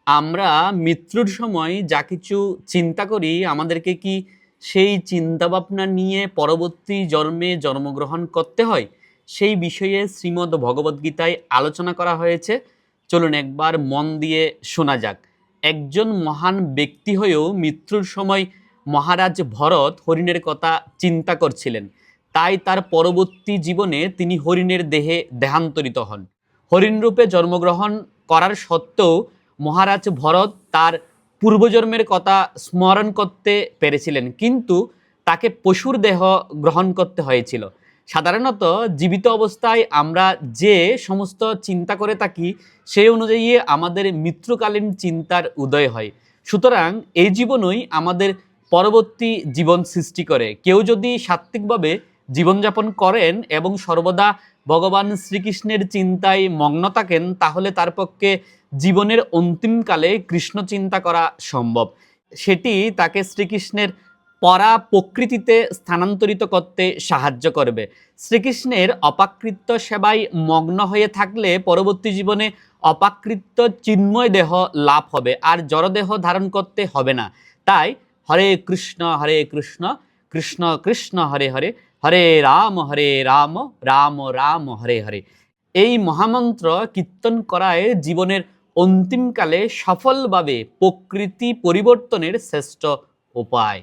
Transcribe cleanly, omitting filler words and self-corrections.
আমরা মৃত্যুর সময় যা কিছু চিন্তা করি, আমাদেরকে কি সেই চিন্তাভাবনা নিয়ে পরবর্তী জন্মে জন্মগ্রহণ করতে হয়? সেই বিষয়ে শ্রীমদ্ ভগবদ্গীতায় আলোচনা করা হয়েছে। চলুন একবার মন দিয়ে শোনা যাক। একজন মহান ব্যক্তি হয়েও মৃত্যুর সময় মহারাজ ভরত হরিণের কথা চিন্তা করছিলেন। তাই তার পরবর্তী জীবনে তিনি হরিণের দেহে দেহান্তরিত হন। হরিণ রূপে জন্মগ্রহণ করার সত্ত্বেও মহারাজ ভরত তার পূর্বজন্মের কথা স্মরণ করতে পেরেছিলেন, কিন্তু তাকে পশুর দেহ গ্রহণ করতে হয়েছিল। সাধারণত জীবিত অবস্থায় আমরা যে সমস্ত চিন্তা করে থাকি, সেই অনুযায়ী আমাদের মৃত্যুকালীন চিন্তার উদয় হয়। সুতরাং এই জীবনই আমাদের পরবর্তী জীবন সৃষ্টি করে। কেউ যদি সাত্ত্বিকভাবে জীবনযাপন করেন এবং সর্বদা ভগবান শ্রীকৃষ্ণের চিন্তায় মগ্ন থাকেন, তাহলে তার পক্ষে জীবনের অন্তিমকালে কৃষ্ণ চিন্তা করা সম্ভব। সেটি তাকে শ্রীকৃষ্ণের পরা প্রকৃতিতে স্থানান্তরিত করতে সাহায্য করবে। শ্রীকৃষ্ণের অপাকৃত্য সেবায় মগ্ন হয়ে থাকলে পরবর্তী জীবনে অপাকৃত্য চিন্ময় দেহ লাভ হবে, আর জড়দেহ ধারণ করতে হবে না। তাই হরে কৃষ্ণ কৃষ্ণ কৃষ্ণ হরে হরে, হরে রাম রাম রাম হরে হরে, এই মহামন্ত্র কীর্তন করায় জীবনের অন্তিমকালে সফলভাবে প্রকৃতি পরিবর্তনের শ্রেষ্ঠ উপায়।